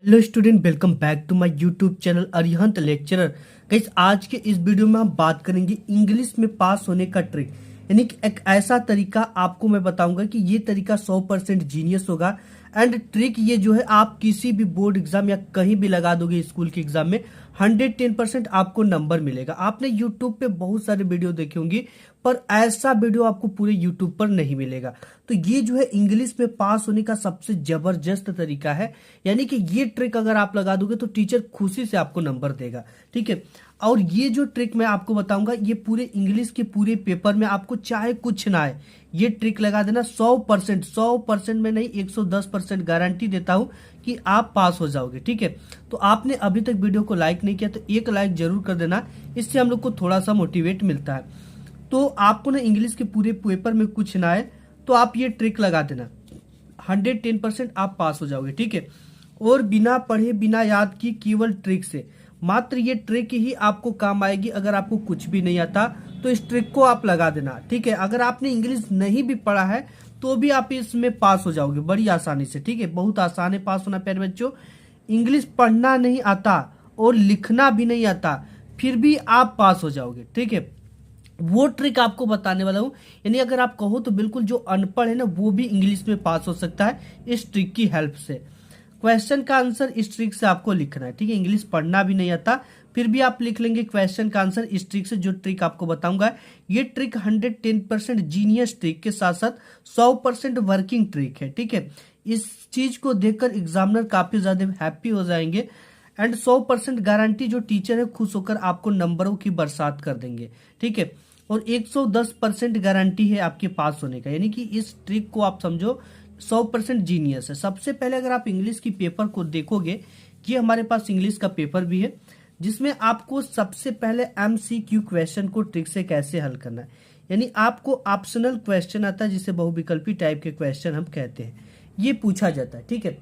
Hello student, welcome back to my YouTube channel Arihant lecturer. Guys, आज के इस video में हम बात करेंगे इंग्लिश में पास होने का ट्रिक, यानी कि एक ऐसा तरीका आपको मैं बताऊंगा कि ये तरीका 100% जीनियस होगा। एंड ट्रिक ये जो है आप किसी भी बोर्ड एग्जाम या कहीं भी लगा दोगे स्कूल के एग्जाम में 110% आपको नंबर मिलेगा। आपने यूट्यूब पे बहुत सारे वीडियो देखे होंगे, पर ऐसा वीडियो आपको पूरे यूट्यूब पर नहीं मिलेगा। तो ये जो है इंग्लिश में पास होने का सबसे जबरदस्त तरीका है, यानी कि ये ट्रिक अगर आप लगा दोगे तो टीचर खुशी से आपको नंबर देगा। ठीक है, और ये जो ट्रिक मैं आपको बताऊंगा ये पूरे इंग्लिश के पूरे पेपर में आपको चाहे कुछ ना आए, ये ट्रिक लगा देना 100% में नहीं 110% गारंटी देता हूं कि आप पास हो जाओगे। ठीक है, तो आपने अभी तक वीडियो को लाइक नहीं किया तो एक लाइक जरूर कर देना, इससे हम लोग को थोड़ा सा मोटिवेट मिलता है। तो आपको ना इंग्लिश के पूरे पेपर में कुछ ना आए तो आप ये ट्रिक लगा देना, 110% आप पास हो जाओगे। ठीक है, और बिना पढ़े बिना याद की केवल ट्रिक से, मात्र ये ट्रिक ही आपको काम आएगी। अगर आपको कुछ भी नहीं आता तो इस ट्रिक को आप लगा देना। ठीक है, अगर आपने इंग्लिश नहीं भी पढ़ा है तो भी आप इसमें पास हो जाओगे बड़ी आसानी से। ठीक है, बहुत आसान है पास होना प्यारे बच्चों। इंग्लिश पढ़ना नहीं आता और लिखना भी नहीं आता, फिर भी आप पास हो जाओगे। ठीक है, वो ट्रिक आपको बताने वाला हूं, यानी अगर आप कहो तो बिल्कुल जो अनपढ़ है ना वो भी इंग्लिश में पास हो सकता है इस ट्रिक की हेल्प से। क्वेश्चन का आंसर इस ट्रिक से आपको लिखना है। ठीक है, इंग्लिश पढ़ना भी नहीं आता फिर भी आप लिख लेंगे क्वेश्चन का आंसर इस ट्रिक से। जो ट्रिक आपको बताऊंगा ये ट्रिक 110% जीनियस ट्रिक के साथ साथ 100% वर्किंग ट्रिक है। ठीक है, इस चीज को देखकर एग्जामिनर काफी ज्यादा हैप्पी हो जाएंगे एंड 100% गारंटी जो टीचर है खुश होकर आपको नंबरों की बरसात कर देंगे। ठीक है, और 110% गारंटी है आपके पास होने का, यानी कि इस ट्रिक को आप समझो 100% जीनियस है। सबसे पहले अगर आप इंग्लिश की पेपर को देखोगे, ये हमारे पास इंग्लिश का पेपर भी है जिसमें आपको सबसे पहले MCQ क्वेश्चन को ट्रिक से कैसे हल करना है, यानी आपको ऑप्शनल क्वेश्चन आता है जिसे बहुविकल्पी टाइप के क्वेश्चन हम कहते हैं, ये पूछा जाता है। ठीक है,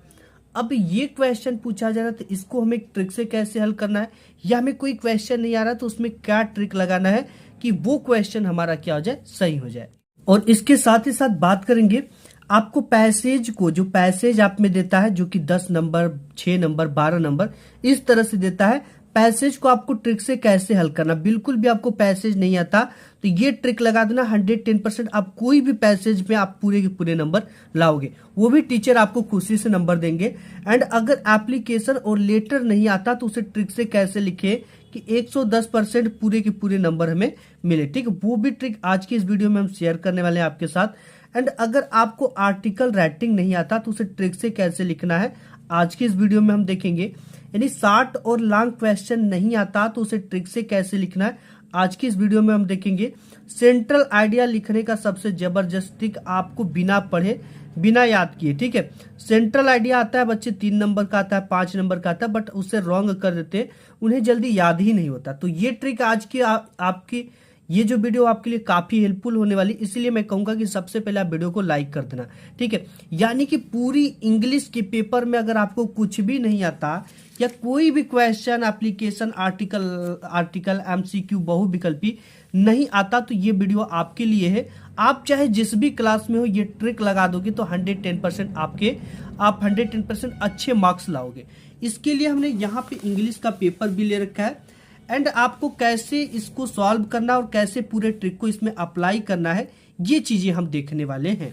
अब ये क्वेश्चन पूछा जा रहा है तो इसको हमें ट्रिक से कैसे हल करना है, या हमें कोई क्वेश्चन नहीं आ रहा तो उसमें क्या ट्रिक लगाना है कि वो क्वेश्चन हमारा क्या हो जाए, सही हो जाए। और इसके साथ ही साथ बात करेंगे आपको पैसेज को, जो पैसेज आप में देता है जो कि 10 नंबर 6 नंबर 12 नंबर इस तरह से देता है, पैसेज को आपको ट्रिक से कैसे हल करना। बिल्कुल भी आपको पैसेज नहीं आता तो ये ट्रिक लगा देना, 110% आप कोई भी पैसेज में आप पूरे के पूरे नंबर लाओगे, वो भी टीचर आपको खुशी से नंबर देंगे। एंड अगर एप्लीकेशन और लेटर नहीं आता तो उसे ट्रिक से कैसे लिखे कि 110% पूरे के पूरे नंबर हमें मिले। ठीक है, वो भी ट्रिक आज की इस वीडियो में हम शेयर करने वाले हैं आपके साथ। एंड अगर आपको आर्टिकल राइटिंग नहीं आता तो उसे ट्रिक से कैसे लिखना है आज की इस वीडियो में हम देखेंगे। यानी शॉर्ट और लॉन्ग क्वेश्चन नहीं आता तो उसे ट्रिक से कैसे लिखना है आज की इस वीडियो में हम देखेंगे। सेंट्रल आइडिया लिखने का सबसे जबरदस्त ट्रिक आपको बिना पढ़े बिना याद किए। ठीक है, सेंट्रल आइडिया आता है बच्चे 3 नंबर का आता है 5 नंबर का आता है, बट उससे रॉन्ग कर देते हैं, उन्हें जल्दी याद ही नहीं होता। तो ये ट्रिक आज की आपकी ये जो वीडियो आपके लिए काफी हेल्पफुल होने वाली, इसीलिए मैं कहूंगा कि सबसे पहले आप वीडियो को लाइक कर देना। ठीक है, यानी कि पूरी इंग्लिश के पेपर में अगर आपको कुछ भी नहीं आता या कोई भी क्वेश्चन एप्लीकेशन आर्टिकल MCQ बहुविकल्पी नहीं आता तो ये वीडियो आपके लिए है। आप चाहे जिस भी क्लास में हो ये ट्रिक लगा दोगे तो 110% आप 110% अच्छे मार्क्स लाओगे। इसके लिए हमने यहाँ पे इंग्लिश का पेपर भी ले रखा है एंड आपको कैसे इसको सॉल्व करना और कैसे पूरे ट्रिक को इसमें अप्लाई करना है ये चीजें हम देखने वाले हैं।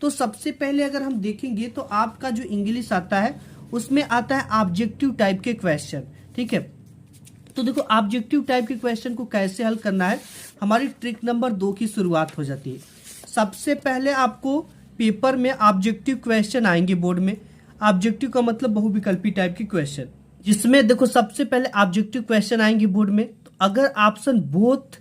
तो सबसे पहले अगर हम देखेंगे तो आपका जो इंग्लिश आता है उसमें आता है ऑब्जेक्टिव टाइप के क्वेश्चन। ठीक है, तो देखो ऑब्जेक्टिव टाइप के क्वेश्चन को कैसे हल करना है, हमारी ट्रिक नंबर 2 की शुरुआत हो जाती है। सबसे पहले आपको पेपर में ऑब्जेक्टिव क्वेश्चन आएंगे बोर्ड में। ऑब्जेक्टिव का मतलब बहुविकल्पी टाइप के क्वेश्चन, जिसमें देखो सबसे पहले ऑब्जेक्टिव क्वेश्चन आएंगे बोर्ड में। तो अगर option both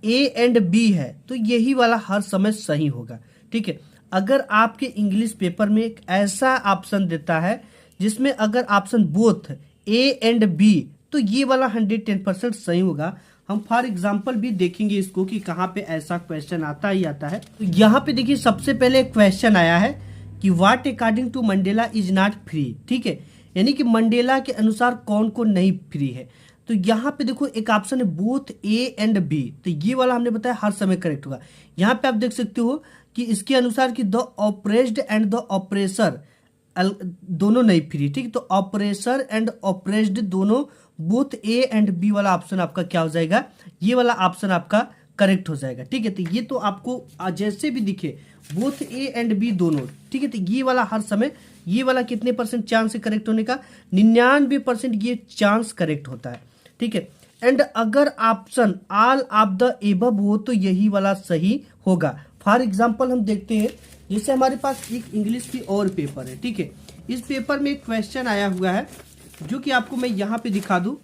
A and B है तो यही वाला हर समय सही होगा। ठीक है, अगर आपके इंग्लिश पेपर में एक ऐसा ऑप्शन देता है जिसमें अगर option both A and B तो ये वाला 110% सही होगा। हम फॉर एग्जाम्पल भी देखेंगे इसको कि कहाँ पे ऐसा क्वेश्चन आता ही आता है। तो यहाँ पे देखिए सबसे पहले क्वेश्चन आया है कि what according to Mandela is not free. ठीक है, यानी कि मंडेला के अनुसार कौन कौन नहीं फ्री है। तो यहाँ पे देखो एक ऑप्शन है बोथ A एंड B, तो ये वाला हमने बताया हर समय करेक्ट होगा। यहाँ पे आप देख सकते हो कि इसके अनुसार कि the oppressed and the oppressor दोनों नहीं फ्री, ठीक। तो ऑपरेसर एंड ऑपरेस्ड दोनों, बोथ ए एंड बी वाला ऑप्शन आपका क्या हो जाएगा, ये वाला ऑप्शन आपका करेक्ट हो जाएगा, ठीक है। तो ये तो आपको जैसे भी दिखे बोथ ए एंड बी दोनों, ठीक है। तो ये वाला हर समय, ये वाला कितने परसेंट चांस है करेक्ट होने का, 99% ये चांस करेक्ट होता है, ठीक है। एंड अगर option all of the above हो तो यही वाला सही होगा। फॉर एग्जाम्पल हम देखते हैं, जैसे हमारे पास एक इंग्लिश की और पेपर है, ठीक है। इस पेपर में एक क्वेश्चन आया हुआ है जो कि आपको मैं यहाँ पे दिखा दूं।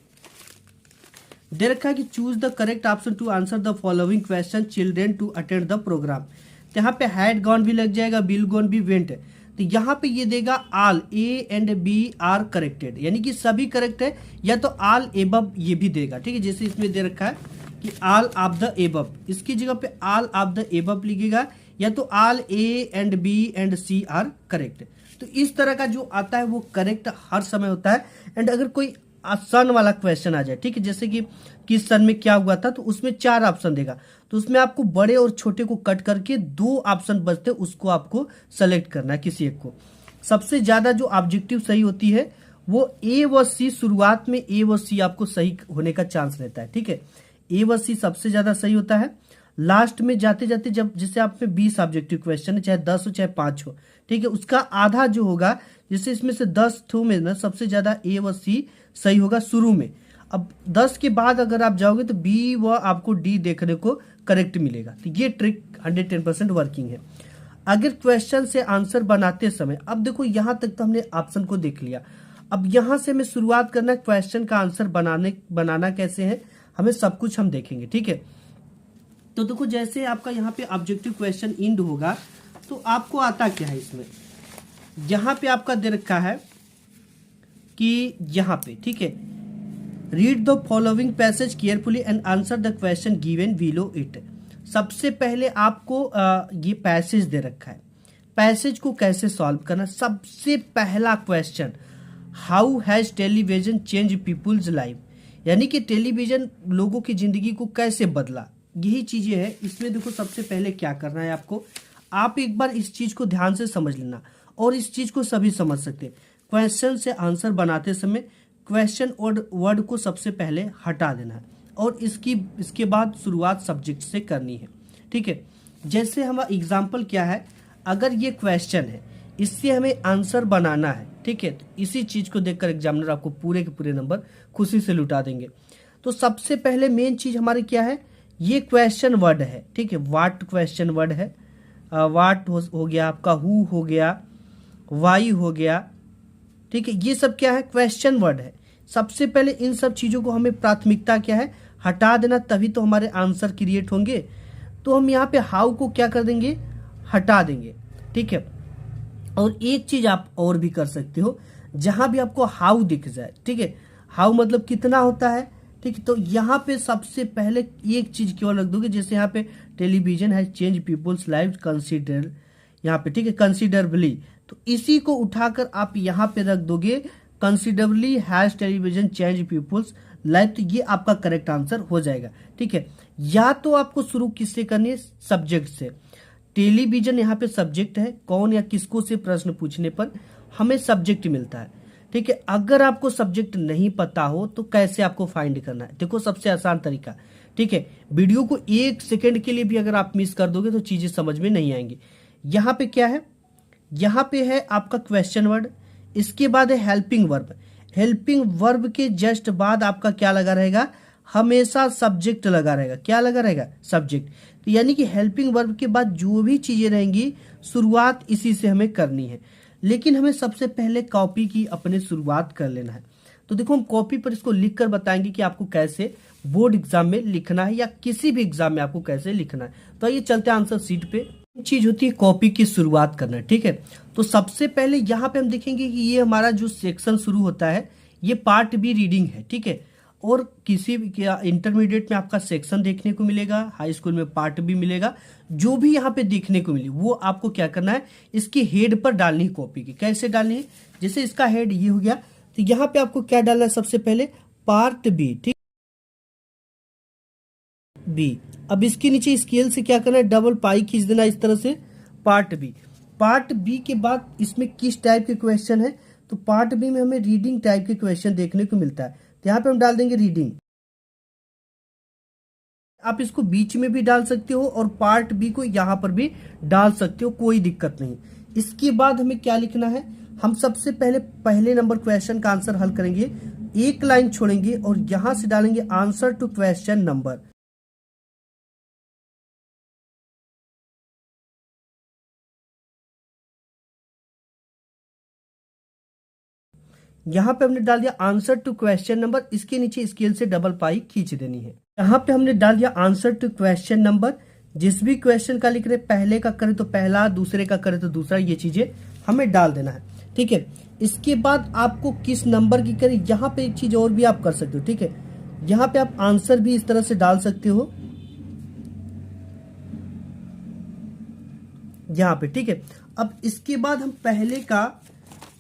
दे रखा है कि choose the correct option to answer the following question children to attend the programme. तो यहाँ पे हैड गॉन भी लग जाएगा, विल गॉन भी, वेंट। तो यहाँ पे ये देगा all A and B are corrected, यानी कि सभी करेक्ट है, या तो ऑल एबव ये भी देगा, ठीक है। जैसे इसमें दे रखा है कि ऑल ऑफ द एबव, इसकी जगह पे ऑल ऑफ द एबव लिखेगा, या तो all A and B and C are correct. तो इस तरह का जो आता है वो करेक्ट हर समय होता है। एंड अगर कोई सन वाला क्वेश्चन आ जाए, ठीक है, जैसे कि किस सन में क्या हुआ था, तो उसमें 4 ऑप्शन देगा, तो उसमें आपको बड़े और छोटे को कट करके 2 ऑप्शन बचते, उसको आपको सेलेक्ट करना है किसी एक को। सबसे ज्यादा जो ऑब्जेक्टिव सही होती है वो ए व सी, शुरुआत में ए व सी आपको सही होने का चांस रहता है, ठीक है। ए व सी सबसे ज्यादा सही होता है। लास्ट में जाते जाते जब जैसे आप में 20 ऑब्जेक्टिव क्वेश्चन है, चाहे 10 हो चाहे 5 हो, ठीक है, उसका आधा जो होगा, जैसे इसमें से 10 ठो में ना सबसे ज्यादा ए व सी सही होगा शुरू में। अब 10 के बाद अगर आप जाओगे तो बी व आपको डी देखने को करेक्ट मिलेगा। तो ये ट्रिक 110% वर्किंग है। अगर क्वेश्चन से आंसर बनाते समय, अब देखो यहां तक तो हमने ऑप्शन को देख लिया, अब यहां से हमें शुरुआत करना है क्वेश्चन का आंसर बनाना कैसे है, हमें सब कुछ हम देखेंगे, ठीक है। तो देखो जैसे आपका यहाँ पे ऑब्जेक्टिव क्वेश्चन इंड होगा, तो आपको आता क्या है इसमें, यहाँ पे आपका दे रखा है कि यहाँ पे, ठीक है, read the following passage carefully and answer the question given below it. सबसे पहले आपको ये पैसेज दे रखा है, पैसेज को कैसे सॉल्व करना। सबसे पहला question, how has television change people's life, यानी कि टेलीविजन लोगों की जिंदगी को कैसे बदला, यही चीजें हैं इसमें। देखो सबसे पहले क्या करना है आपको, आप एक बार इस चीज को ध्यान से समझ लेना, और इस चीज को सभी समझ सकते हैं। क्वेश्चन से आंसर बनाते समय क्वेश्चन और वर्ड को सबसे पहले हटा देना है, और इसके बाद शुरुआत सब्जेक्ट से करनी है, ठीक है। जैसे हमारा एग्जाम्पल क्या है, अगर ये क्वेश्चन है, इससे हमें आंसर बनाना है, ठीक है, तो इसी चीज को देखकर एग्जामिनर आपको पूरे के पूरे नंबर खुशी से लुटा देंगे। तो सबसे पहले मेन चीज हमारी क्या है, ये क्वेश्चन वर्ड है, ठीक है। वाट क्वेश्चन वर्ड है, वाट हो गया आपका, हु हो गया, वाई हो गया, ठीक है, ये सब क्या है, क्वेश्चन वर्ड है। सबसे पहले इन सब चीजों को हमें प्राथमिकता क्या है, हटा देना, तभी तो हमारे आंसर क्रिएट होंगे। तो हम यहाँ पे हाउ को क्या कर देंगे, हटा देंगे, ठीक है। और एक चीज आप और भी कर सकते हो, जहां भी आपको हाउ दिख जाए, ठीक है, हाउ मतलब कितना होता है, ठीक है, तो यहाँ पे सबसे पहले एक चीज केवल रख दोगे, जैसे यहाँ पे टेलीविजन है चेंज पीपुल्स लाइफ कंसिडर, यहाँ पे, ठीक है, कंसिडरबली, तो इसी को उठाकर आप यहाँ पे रख दोगे, considerably has television change people's life, तो ये आपका करेक्ट आंसर हो जाएगा, ठीक है। या तो आपको शुरू किससे करनी है, सब्जेक्ट से। टेलीविजन यहाँ पे सब्जेक्ट है, कौन या किसको से प्रश्न पूछने पर हमें सब्जेक्ट मिलता है, ठीक है। अगर आपको सब्जेक्ट नहीं पता हो तो कैसे आपको फाइंड करना है, देखो सबसे आसान तरीका, ठीक है, वीडियो को 1 सेकंड के लिए भी अगर आप मिस कर दोगे तो चीजें समझ में नहीं आएंगी। यहाँ पे क्या है, यहाँ पे है आपका क्वेश्चन वर्ड, इसके बाद है हेल्पिंग वर्ब। हेल्पिंग वर्ब के जस्ट बाद आपका क्या लगा रहेगा, हमेशा सब्जेक्ट लगा रहेगा, क्या लगा रहेगा, सब्जेक्ट। तो यानी कि हेल्पिंग वर्ब के बाद जो भी चीजें रहेंगी शुरुआत इसी से हमें करनी है, लेकिन हमें सबसे पहले कॉपी की अपने शुरुआत कर लेना है। तो देखो हम कॉपी पर इसको लिख कर बताएंगे कि आपको कैसे बोर्ड एग्जाम में लिखना है, या किसी भी एग्जाम में आपको कैसे लिखना है। तो आइए चलते हैं आंसर शीट पे। चीज होती है कॉपी की शुरुआत करना, ठीक है। तो सबसे पहले यहाँ पे हम देखेंगे कि ये हमारा जो सेक्शन शुरू होता है, ये पार्ट बी रीडिंग है, ठीक है। और किसी भी इंटरमीडिएट में आपका सेक्शन देखने को मिलेगा, हाई स्कूल में पार्ट बी मिलेगा, जो भी यहाँ पे देखने को मिले वो आपको क्या करना है, इसके हेड पर डालनी है कॉपी की। कैसे डालनी है, जैसे इसका हेड ये हो गया, तो यहाँ पे आपको क्या डालना है, सबसे पहले पार्ट बी, ठीक, बी। अब इसके नीचे स्केल से क्या करना है, डबल पाई खींच देना इस तरह से, पार्ट बी। पार्ट बी के बाद इसमें किस टाइप के क्वेश्चन है, तो पार्ट बी में हमें रीडिंग टाइप के क्वेश्चन देखने को मिलता है। तो यहाँ पे हम डाल देंगे रीडिंग। आप इसको बीच में भी डाल सकते हो और पार्ट बी को यहाँ पर भी डाल सकते हो, कोई दिक्कत नहीं। इसके बाद हमें क्या लिखना है, हम सबसे पहले नंबर क्वेश्चन का आंसर हल करेंगे, एक लाइन छोड़ेंगे और यहां से डालेंगे आंसर टू क्वेश्चन नंबर। यहाँ पे हमने डाल दिया आंसर टू क्वेश्चन नंबर, इसके नीचे स्केल से डबल पाई खींच देनी है। यहाँ पे हमने डाल दिया आंसर टू क्वेश्चन नंबर। जिस भी क्वेश्चन का लिख रहे, पहले का करे तो पहला, दूसरे का करे तो दूसरा, ये चीजें हमें डाल देना है। ठीक है, इसके बाद आपको किस नंबर की करें, यहाँ पे एक चीज और भी आप कर सकते हो। ठीक है, यहाँ पे आप आंसर भी इस तरह से डाल सकते हो यहाँ पे। ठीक है, अब इसके बाद हम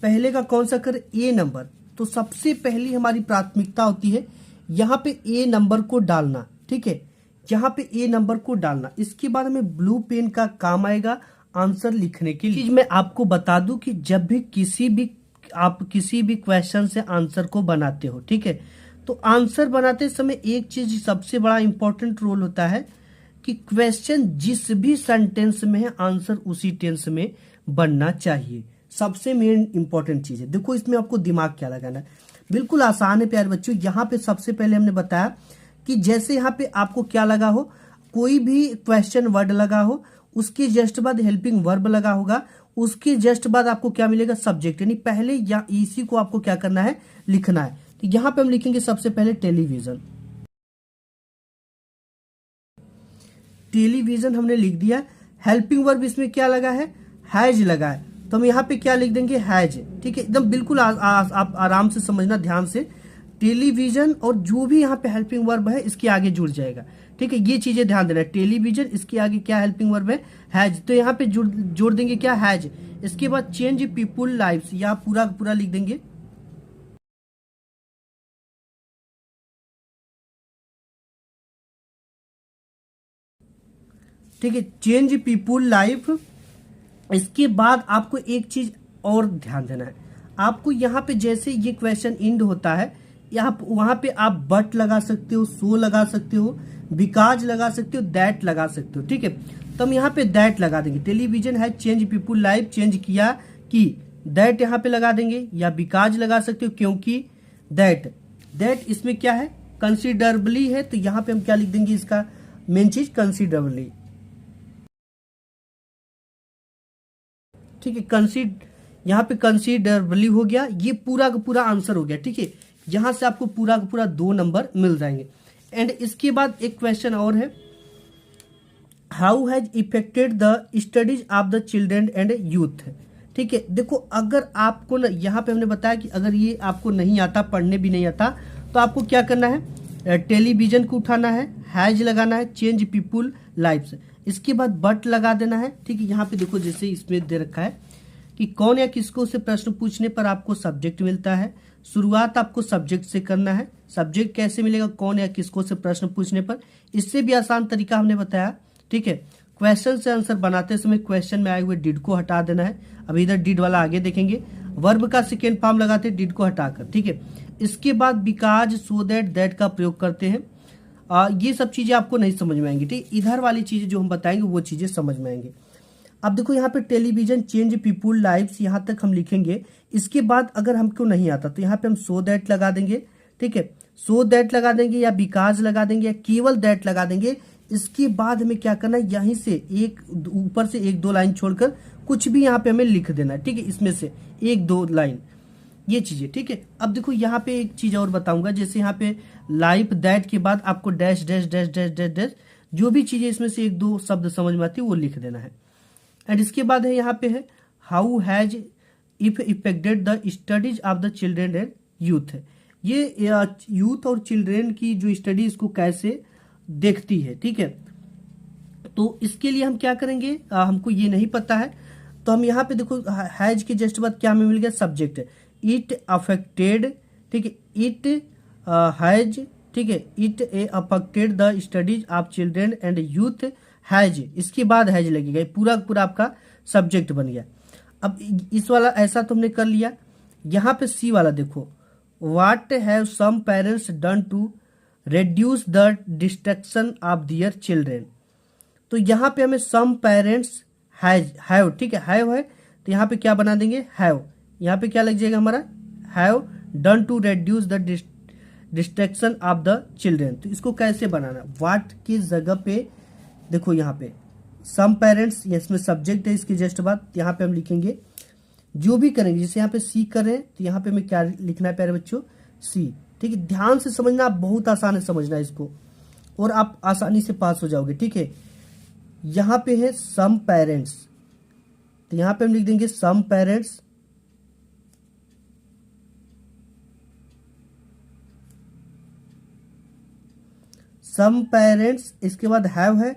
पहले का कौन सा करें, ए नंबर। तो सबसे पहली हमारी प्राथमिकता होती है यहाँ पे ए नंबर को डालना। ठीक है, यहाँ पे ए नंबर को डालना। इसके बाद हमें ब्लू पेन का काम आएगा आंसर लिखने के लिए। मैं आपको बता दूं कि जब भी आप किसी भी क्वेश्चन से आंसर को बनाते हो, ठीक है, तो आंसर बनाते समय एक चीज सबसे बड़ा इंपॉर्टेंट रोल होता है कि क्वेश्चन जिस भी सेंटेंस में है आंसर उसी टेंस में बनना चाहिए। सबसे मेन इंपॉर्टेंट चीज है। देखो इसमें आपको दिमाग क्या लगाना है, बिल्कुल आसान है प्यारे बच्चों। यहाँ पे सबसे पहले हमने बताया कि जैसे यहाँ पे आपको क्या लगा हो, कोई भी क्वेश्चन वर्ड लगा हो, उसके जस्ट बाद हेल्पिंग वर्ब लगा होगा, उसके जस्ट बाद आपको क्या मिलेगा, सब्जेक्ट। यानी पहले या इसी को आपको क्या करना है, लिखना है। तो यहाँ पे हम लिखेंगे सबसे पहले टेलीविजन। टेलीविजन हमने लिख दिया। हेल्पिंग वर्ब इसमें क्या लगा है, हैज लगा है, तो हम यहाँ पे क्या लिख देंगे, हैज। ठीक है, एकदम बिल्कुल आप आराम से समझना ध्यान से। टेलीविजन और जो भी यहाँ पे हेल्पिंग वर्ब है इसके आगे जुड़ जाएगा। ठीक है, ये चीजें ध्यान देना। टेलीविजन, इसके आगे क्या हेल्पिंग वर्ब है, हैज, तो यहाँ पे जोड़ देंगे क्या, हैज। इसके बाद चेंज पीपुल लाइव्स, यहाँ पूरा पूरा लिख देंगे। ठीक है, चेंज पीपुल लाइफ। इसके बाद आपको एक चीज और ध्यान देना है, आपको यहाँ पे जैसे ये क्वेश्चन एंड होता है, वहां पे आप बट लगा सकते हो, सो लगा सकते हो, बिकॉज लगा सकते हो, दैट लगा सकते हो। ठीक है, तो हम यहाँ पे दैट लगा देंगे। टेलीविजन है चेंज पीपुल लाइफ, चेंज किया कि दैट यहाँ पे लगा देंगे, या बिकॉज लगा सकते हो क्योंकि दैट इसमें क्या है, कंसिडरेबली है, तो यहाँ पे हम क्या लिख देंगे, इसका मेन चीज कंसिडरेबली। ठीक है, यहाँ पे कंसिडरेबली हो गया, ये पूरा का पूरा आंसर हो गया। ठीक है, यहां से आपको पूरा का पूरा 2 नंबर मिल जाएंगे। एंड इसके बाद एक क्वेश्चन और है, how has affected the studies of the children and youth. ठीक है, देखो अगर आपको यहाँ पे हमने बताया कि अगर ये आपको नहीं आता, पढ़ने भी नहीं आता, तो आपको क्या करना है, टेलीविजन को उठाना है, हैज लगाना है, चेंज पीपुल लाइव्स, इसके बाद बट लगा देना है। ठीक है, यहाँ पे देखो जैसे इसमें दे रखा है कि कौन या किसको से प्रश्न पूछने पर आपको सब्जेक्ट मिलता है। शुरुआत आपको सब्जेक्ट से करना है। सब्जेक्ट कैसे मिलेगा, कौन या किसको से प्रश्न पूछने पर। इससे भी आसान तरीका हमने बताया। ठीक है, क्वेश्चन से आंसर बनाते समय क्वेश्चन में आए हुए डिड को हटा देना है। अब इधर डिड वाला आगे देखेंगे, वर्ब का सेकेंड फॉर्म लगाते हैं डिड को हटाकर। ठीक है, इसके बाद बिकॉज, सो दैट का प्रयोग करते हैं। ये सब चीजें आपको नहीं समझ में आएंगी। ठीक, इधर वाली चीजें जो हम बताएंगे वो चीजें समझ में आएंगे। अब देखो यहाँ पे टेलीविजन चेंज पीपुल लाइव्स, यहाँ तक हम लिखेंगे। इसके बाद अगर हमको नहीं आता तो यहाँ पे हम सो दैट लगा देंगे। ठीक है, सो दैट लगा देंगे, या बिकॉज लगा देंगे, या केवल दैट लगा देंगे। इसके बाद हमें क्या करना है, यहीं से एक ऊपर से 1-2 लाइन छोड़कर कुछ भी यहाँ पे हमें लिख देना है। ठीक है, इसमें से 1-2 लाइन, ये चीजें। ठीक है, अब देखो यहाँ पे एक चीज और बताऊंगा, जैसे यहाँ पे लाइफ दैट के बाद आपको dash dash dash dash dash dash, जो भी चीजें इसमें से 1-2 शब्द समझ में आती है वो लिख देना है। एंड इसके बाद है यहाँ पे है, how has if affected the studies of the children and youth. ये यूथ और चिल्ड्रेन की जो स्टडी इसको कैसे देखती है। ठीक है, तो इसके लिए हम क्या करेंगे, हमको ये नहीं पता है, तो हम यहाँ पे देखो हैज के जस्ट बाद क्या हमें मिल गया, सब्जेक्ट। इट अफेक्टेड, ठीक है, इट हैज, ठीक है, it affected the studies of children and youth has, इसके बाद हैज लगेगा, पूरा पूरा आपका सब्जेक्ट बन गया। अब इस वाला ऐसा तो हमने कर लिया। यहाँ पे सी वाला देखो, what have some parents done to reduce the distraction of their children। तो यहाँ पे हमें some parents have, ठीक है, have है तो यहाँ पे क्या बना देंगे, have। यहाँ पे क्या लग जाएगा हमारा, have done to reduce the distraction of the children। तो इसको कैसे बनाना, what की जगह पे देखो यहाँ पे some parents, ये इसमें सब्जेक्ट है, इसके जस्ट बाद यहाँ पे हम लिखेंगे जो भी करेंगे। जैसे यहाँ पे सी कर रहे हैं तो यहाँ पे हमें क्या लिखना है प्यारे बच्चों, सी। ठीक है, ध्यान से समझना, आप बहुत आसान है समझना इसको और आप आसानी से पास हो जाओगे। ठीक है, यहाँ पे है सम पेरेंट्स, तो यहाँ पे हम लिख देंगे सम पेरेंट्स, सम पेरेंट्स, इसके बाद हैव है,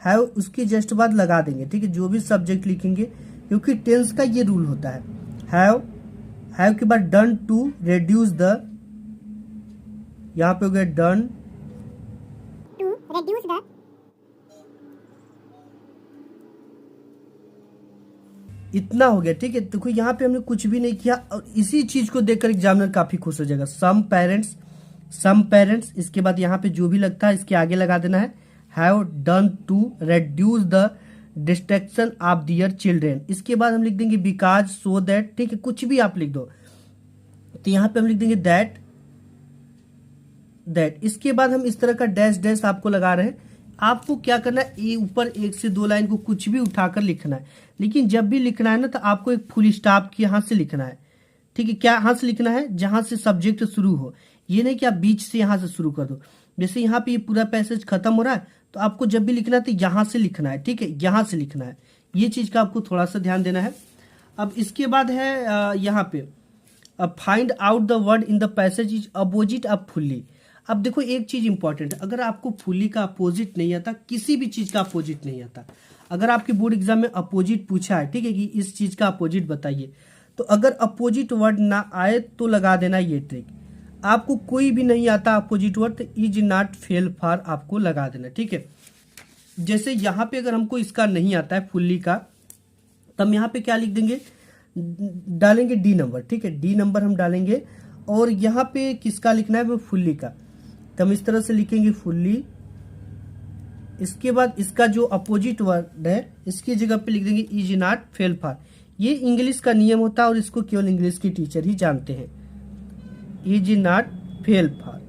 हैव उसके जस्ट बाद लगा देंगे। ठीक है, जो भी सब्जेक्ट लिखेंगे, क्योंकि टेंस का ये रूल होता है, हैव के बाद डन टू रेड्यूस द, यहाँ पे हो गया डन टू reduce the, इतना हो गया। ठीक है, देखो यहाँ पे हमने कुछ भी नहीं किया और इसी चीज को देखकर एग्जामिनर काफी खुश हो जाएगा। सम पेरेंट्स, इसके बाद यहाँ पे जो भी लगता है इसके आगे लगा देना है, have done to reduce the distraction of their children. इसके बाद हम लिख देंगे बिकॉज, सो दैट। ठीक है, कुछ भी आप लिख दो, तो यहाँ पे हम लिख देंगे दैट। इसके बाद हम इस तरह का डैश आपको लगा रहे हैं। आपको क्या करना है, ये ऊपर 1 से 2 लाइन को कुछ भी उठाकर लिखना है, लेकिन जब भी लिखना है ना तो आपको एक फुल स्टॉप की यहाँ से लिखना है। ठीक है, क्या यहाँ से लिखना है, जहां से सब्जेक्ट शुरू हो, ये नहीं कि आप बीच से यहाँ से शुरू कर दो। जैसे यहाँ पे ये पूरा पैसेज खत्म हो रहा है तो आपको जब भी लिखना है तो यहाँ से लिखना है। ठीक है, यहाँ से लिखना है, ये चीज का आपको थोड़ा सा ध्यान देना है। अब इसके बाद है यहाँ पे find out the word in the passage is opposite off fully. अब देखो एक चीज इंपॉर्टेंट है, अगर आपको फुल्ली का अपोजिट नहीं आता, किसी भी चीज का अपोजिट नहीं आता, अगर आपके बोर्ड एग्जाम में अपोजिट पूछा है, ठीक है, कि इस चीज का अपोजिट बताइए, तो अगर अपोजिट वर्ड ना आए तो लगा देना ये ट्रिक। आपको कोई भी नहीं आता अपोजिट वर्ड तो इज नॉट फेल फॉर आपको लगा देना। ठीक है, जैसे यहाँ पे अगर हमको इसका नहीं आता है फुल्ली का, तब यहाँ पे क्या लिख देंगे, डालेंगे डी नंबर। ठीक है, डी नंबर हम डालेंगे और यहाँ पे किसका लिखना है, वो फुल्ली का, तो हम इस तरह से लिखेंगे फुल्ली। इसके बाद इसका जो अपोजिट वर्ड है इसकी जगह पे लिख देंगे इज नॉट फेल फॉर। ये इंग्लिश का नियम होता है और इसको केवल इंग्लिश की टीचर ही जानते हैं, इज नॉट फेल फॉर।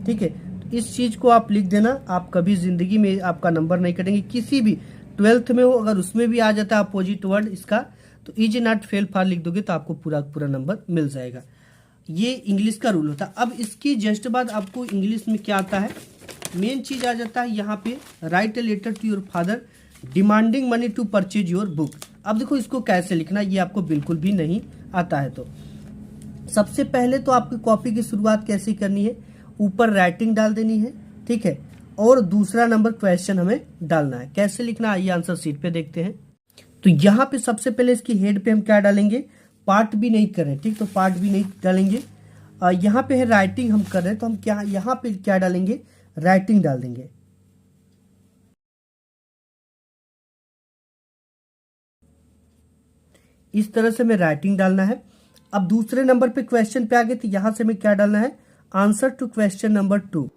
ठीक है, तो इस चीज को आप लिख देना, आप कभी जिंदगी में आपका नंबर नहीं कटेंगे। किसी भी 12th में हो अगर उसमें भी आ जाता है अपोजिट वर्ड इसका, तो इज नॉट फेल फॉर लिख दोगे तो आपको पूरा नंबर मिल जाएगा। ये इंग्लिश का रूल होता है। अब इसकी जस्ट बाद आपको इंग्लिश में क्या आता है, मेन चीज आ जाता है यहाँ पे, write a letter to your father demanding money to purchase your book. अब देखो इसको कैसे लिखना, ये आपको बिल्कुल भी नहीं आता है। तो सबसे पहले तो आपकी कॉपी की शुरुआत कैसे करनी है, ऊपर राइटिंग डाल देनी है। ठीक है, और दूसरा नंबर क्वेश्चन हमें डालना है। कैसे लिखना है ये आंसर शीट पे देखते हैं। तो यहाँ पे सबसे पहले इसकी हेड पे हम क्या डालेंगे, पार्ट भी नहीं कर रहे, ठीक, तो पार्ट भी नहीं डालेंगे। यहाँ पे है राइटिंग हम कर रहे हैं तो हम क्या यहाँ पे क्या डालेंगे, राइटिंग डाल देंगे। इस तरह से हमें राइटिंग डालना है। अब दूसरे नंबर पे क्वेश्चन पे आ गए तो यहां से हमें क्या डालना है, आंसर टू क्वेश्चन नंबर 2।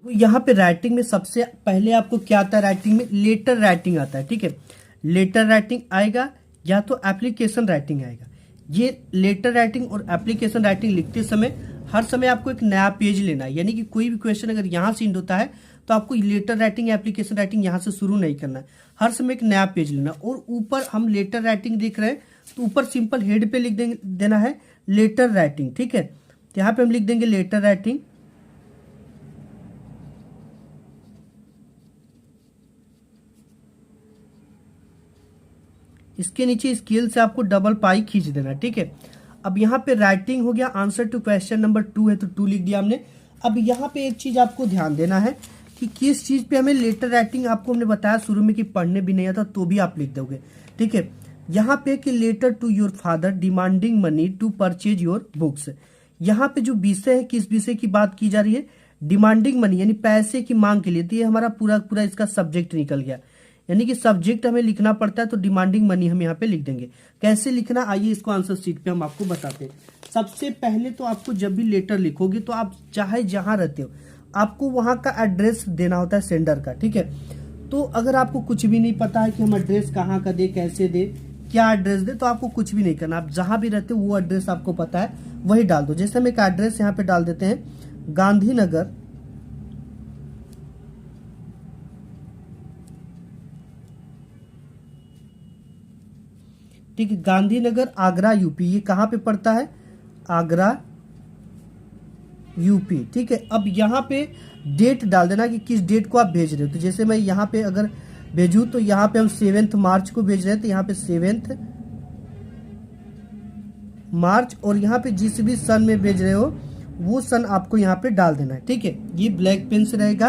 यहाँ पे राइटिंग में सबसे पहले आपको क्या आता है, राइटिंग में लेटर राइटिंग आता है। ठीक है, लेटर राइटिंग आएगा या तो एप्लीकेशन राइटिंग आएगा। ये लेटर राइटिंग और एप्लीकेशन राइटिंग लिखते समय हर समय आपको एक नया पेज लेना है, यानी कि कोई भी क्वेश्चन अगर यहाँ से इंड होता है तो आपको लेटर राइटिंग या एप्लीकेशन राइटिंग यहाँ से शुरू नहीं करना है, हर समय एक नया पेज लेना। और ऊपर हम लेटर राइटिंग देख रहे हैं तो ऊपर सिंपल हेड पे लिख देना है लेटर राइटिंग। ठीक है, तो यहाँ पे हम लिख देंगे लेटर राइटिंग। इसके नीचे स्केल से आपको डबल पाई खींच देना। ठीक है, अब यहाँ पे राइटिंग हो गया, आंसर टू क्वेश्चन नंबर 2 है तो 2 लिख दिया हमने। अब यहाँ पे एक चीज आपको ध्यान देना है कि किस चीज पे हमें लेटर राइटिंग, आपको हमने बताया शुरू में कि पढ़ने भी नहीं आता तो भी आप लिख दोगे। ठीक है, यहाँ पे कि letter to your father demanding money to purchase your books, यहाँ पे जो विषय है, किस विषय की बात की जा रही है, डिमांडिंग मनी यानी पैसे की मांग के लिए। तो ये हमारा पूरा पूरा इसका सब्जेक्ट निकल गया, यानी कि सब्जेक्ट हमें लिखना पड़ता है तो डिमांडिंग मनी हम यहाँ पे लिख देंगे। कैसे लिखना, आइए इसको आंसर शीट पे हम आपको बताते हैं। सबसे पहले तो आपको जब भी लेटर लिखोगे तो आप चाहे जहां रहते हो आपको वहां का एड्रेस देना होता है सेंडर का, ठीक है। तो अगर आपको कुछ भी नहीं पता है कि हम एड्रेस कहाँ का दे, कैसे दे, क्या एड्रेस दे, तो आपको कुछ भी नहीं करना। आप जहां भी रहते हो वो एड्रेस आपको पता है वही डाल दो। जैसे हम एक एड्रेस यहाँ पे डाल देते हैं, गांधीनगर, ठीक है, गांधीनगर आगरा यूपी। ये कहाँ पे पड़ता है, आगरा यूपी, ठीक है। अब यहाँ पे डेट डाल देना कि किस डेट को आप भेज रहे हो। तो जैसे मैं यहाँ पे अगर भेजूँ तो यहाँ पे हम 7 मार्च को भेज रहे हैं, तो यहाँ पे 7 मार्च, और यहाँ पे जिस भी सन में भेज रहे हो वो सन आपको यहाँ पे डाल देना है, ठीक है। ये ब्लैक पेन से रहेगा।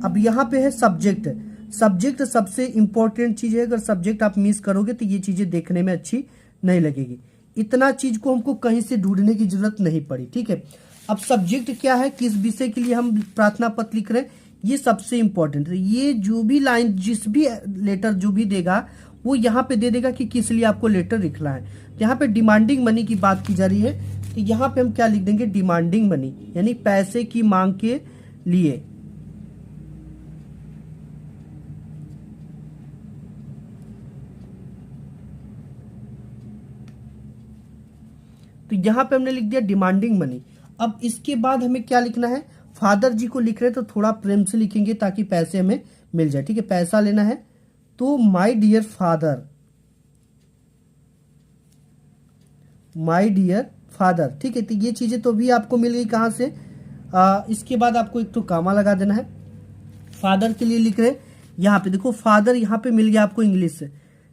अब यहाँ पे है सब्जेक्ट। सब्जेक्ट सबसे इंपॉर्टेंट चीज है, अगर सब्जेक्ट आप मिस करोगे तो ये चीजें देखने में अच्छी नहीं लगेगी। इतना चीज को हमको कहीं से ढूंढने की जरूरत नहीं पड़ी, ठीक है। अब सब्जेक्ट क्या है, किस विषय के लिए हम प्रार्थना पत्र लिख रहे हैं, ये सबसे इंपॉर्टेंट है। ये जो भी लाइन, जिस भी लेटर जो भी देगा वो यहाँ पे दे देगा कि किस लिए आपको लेटर लिखना है। यहाँ पे डिमांडिंग मनी की बात की जा रही है, तो यहाँ पे हम क्या लिख देंगे, डिमांडिंग मनी यानी पैसे की मांग के लिए। तो यहाँ पे हमने लिख दिया डिमांडिंग मनी। अब इसके बाद हमें क्या लिखना है, फादर जी को लिख रहे हैं तो थोड़ा प्रेम से लिखेंगे ताकि पैसे हमें मिल जाए, ठीक है। पैसा लेना है तो my dear father, my dear father, ठीक है। तो ये चीजें तो भी आपको मिल गई कहां से, इसके बाद आपको एक तो कामा लगा देना है। फादर के लिए लिख रहे हैं, यहाँ पे देखो फादर यहाँ पे मिल गया आपको इंग्लिश से,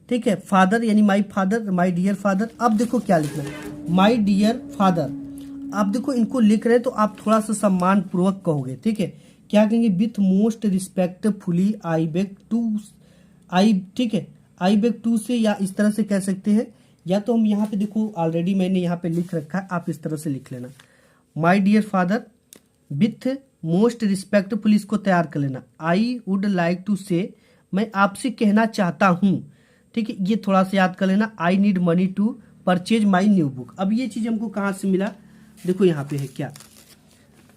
ठीक है। फादर यानी my father, my dear father. अब देखो क्या लिखना है, माय डियर फादर। अब देखो इनको लिख रहे हैं तो आप थोड़ा सा सम्मान पूर्वक कहोगे, ठीक है। क्या कहेंगे, with most respectfully I beg to, I, ठीक है, आई बेग टू से, या इस तरह से कह सकते हैं, या तो हम यहाँ पे देखो ऑलरेडी मैंने यहाँ पे लिख रखा है, आप इस तरह से लिख लेना, my dear father with most respectfully, इसको तैयार कर लेना। आई वुड लाइक टू से, मैं आपसे कहना चाहता हूँ, ठीक है। ये थोड़ा सा याद कर लेना, I need money to purchase my new book. अब ये चीज हमको कहाँ से मिला, देखो यहाँ पे है क्या।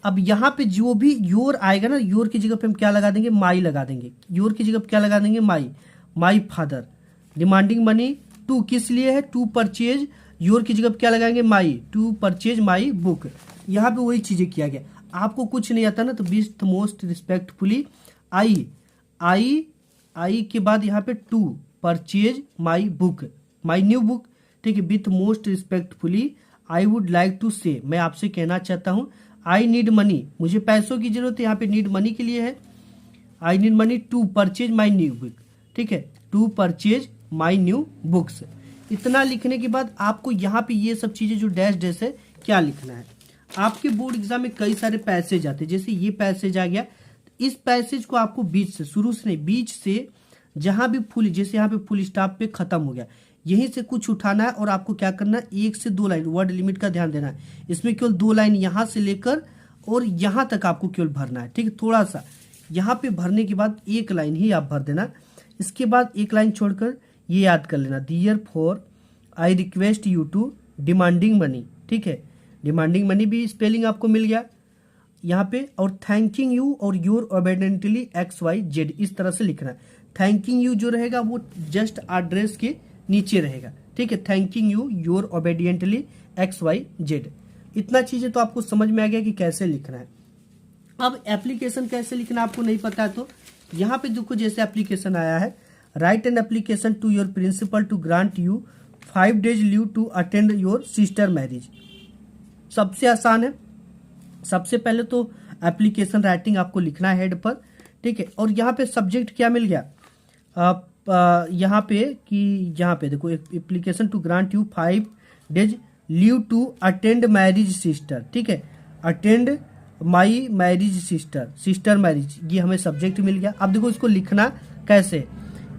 अब यहाँ पे जो भी योर आएगा ना, योर की जगह पे हम क्या लगा देंगे, माई लगा देंगे। योर की जगह पे क्या लगा देंगे, my, my father. Demanding money to किस लिए है, टू परचेज। योर की जगह पे क्या लगाएंगे, माई, टू परचेज माई बुक। यहाँ पे वही चीजें किया गया। आपको कुछ नहीं आता ना तो with most respectfully I, I, I के बाद यहाँ पे to purchase my book, my new book, ठीक है। With most respectfully I would like to say, मैं आपसे कहना चाहता हूँ, आई नीड मनी, मुझे पैसों की जरूरत है, यहाँ पे नीड मनी के लिए है, I need money to purchase my new book, ठीक है, to purchase my new books. इतना लिखने के बाद आपको यहाँ पे ये सब चीजें जो डैश डैश है क्या लिखना है। आपके बोर्ड एग्जाम में कई सारे पैसेज आते हैं, जैसे ये पैसेज आ गया, इस पैसेज को आपको बीच से, शुरू से नहीं, बीच से जहां भी फुल, जैसे यहाँ पे फुल स्टॉप पे खत्म हो गया, यहीं से कुछ उठाना है और आपको क्या करना है, 1 से 2 लाइन, वर्ड लिमिट का ध्यान देना है। इसमें केवल 2 लाइन यहाँ से लेकर और यहाँ तक आपको केवल भरना है, ठीक है। थोड़ा सा यहाँ पे भरने के बाद 1 लाइन ही आप भर देना। इसके बाद 1 लाइन छोड़कर ये याद कर लेना, dear for I request you to demanding money, ठीक है। डिमांडिंग मनी भी स्पेलिंग आपको मिल गया यहाँ पे, और थैंकिंग यू और योर ओबेडेंटली XYZ, इस तरह से लिखना है। थैंकिंग यू जो रहेगा वो जस्ट एड्रेस के नीचे रहेगा, ठीक है। Thanking you your obediently XYZ। इतना चीजें तो आपको समझ में आ गया कि कैसे लिखना है। अब एप्लीकेशन कैसे लिखना आपको नहीं पता है तो यहाँ पे देखो, जैसे एप्लीकेशन आया है, write an application to your principal to grant you 5 days leave to attend your sister marriage. सबसे आसान है, सबसे पहले तो एप्लीकेशन राइटिंग आपको लिखना है हेड पर, ठीक है। और यहाँ पे सब्जेक्ट क्या मिल गया, यहाँ पे कि यहाँ पे देखो, application to grant you 5 days leave to attend marriage sister, ठीक है। Attend my marriage sister, sister marriage, ये हमें सब्जेक्ट मिल गया। अब देखो इसको लिखना कैसे,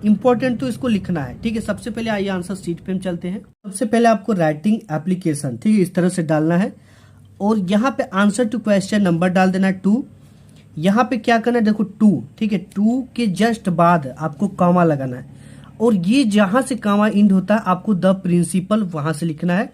इंपॉर्टेंट तो इसको लिखना है, ठीक है। सबसे पहले आइए आंसर शीट पे हम चलते हैं। सबसे पहले आपको राइटिंग एप्लीकेशन, ठीक है, इस तरह से डालना है और यहाँ पे आंसर टू क्वेश्चन नंबर डाल देना है 2। यहाँ पे क्या करना है, देखो 2, ठीक है, 2 के जस्ट बाद आपको कॉमा लगाना है, और ये जहाँ से कॉमा इंड होता है आपको द प्रिंसिपल वहाँ से लिखना है।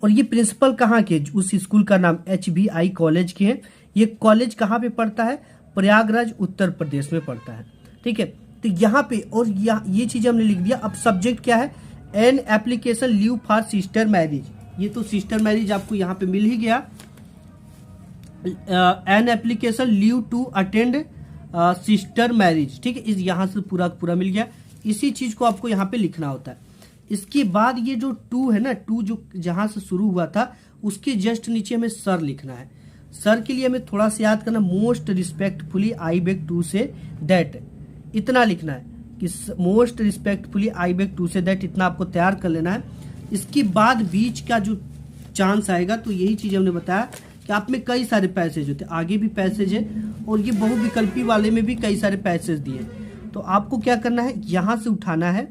और ये प्रिंसिपल कहाँ के, उस स्कूल का नाम HBI कॉलेज के है। ये कॉलेज कहाँ पे पड़ता है, प्रयागराज उत्तर प्रदेश में पड़ता है, ठीक है। तो यहाँ पे और ये चीज हमने लिख दिया। अब सब्जेक्ट क्या है, N application leave for sister marriage. ये तो सिस्टर मैरिज आपको यहाँ पे मिल ही गया। An application leave to attend sister marriage, ठीक है, इस यहाँ से पूरा मिल गया। इसी चीज को आपको यहाँ पे लिखना होता है। इसके बाद ये जो 2 है ना, 2 जो जहां से शुरू हुआ था उसके जस्ट नीचे हमें सर लिखना है। सर के लिए हमें थोड़ा सा याद करना, most respectfully I beg to say that, इतना लिखना है कि most respectfully I beg to say that, इतना आपको तैयार कर लेना है। इसके बाद बीच का जो चांस आएगा, तो यही चीज हमने बताया कि आप में कई सारे पैसेज होते हैं, आगे भी पैसेज है और ये बहुविकल्पी वाले में भी कई सारे पैसेज दिए। तो आपको क्या करना है, यहां से उठाना है,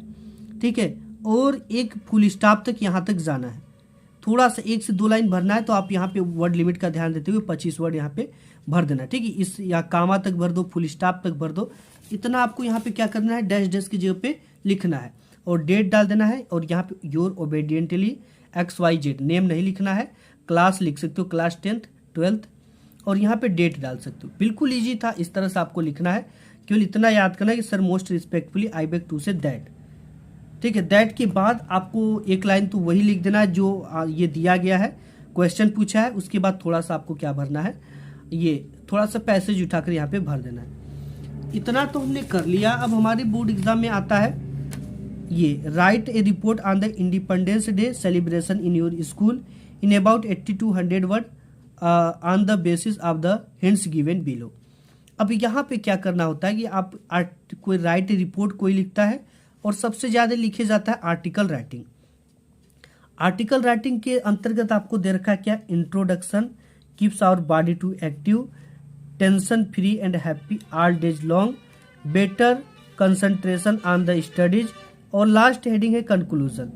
ठीक है, और एक फुल स्टॉप तक यहाँ तक जाना है। थोड़ा सा 1 से 2 लाइन भरना है, तो आप यहाँ पे वर्ड लिमिट का ध्यान देते हुए 25 वर्ड यहाँ पे भर देना, ठीक है। इस या कामा तक भर दो, फुल स्टॉप तक भर दो, इतना आपको यहाँ पे क्या करना है, डैश डैश की जगह पे लिखना है और डेट डाल देना है। और यहाँ पे योर ओबेडियंटली XYZ, नेम नहीं लिखना है, क्लास लिख सकते हो, क्लास 10th 12th, और यहाँ पे डेट डाल सकते हो। बिल्कुल ईजी था, इस तरह से आपको लिखना है। केवल इतना याद करना है कि sir most respectfully I beg to say that, ठीक है। दैट के बाद आपको एक लाइन तो वही लिख देना है जो ये दिया गया है, क्वेश्चन पूछा है। उसके बाद थोड़ा सा आपको क्या भरना है, ये थोड़ा सा पैसेज उठाकर यहाँ पे भर देना है। इतना तो हमने कर लिया। अब हमारे बोर्ड एग्जाम में आता है ये, right A report on the independence day celebration in your school in about 80 to 100 word on the basis of the hints given below. अब यहाँ पे क्या करना होता है कि आप कोई राइट ए रिपोर्ट कोई लिखता है, और सबसे ज्यादा लिखे जाता है आर्टिकल राइटिंग। आर्टिकल राइटिंग के अंतर्गत आपको दे रखा है क्या, introduction, keeps our body to active, tension free and happy all days long, better concentration on the studies, और लास्ट हेडिंग है कंक्लूजन।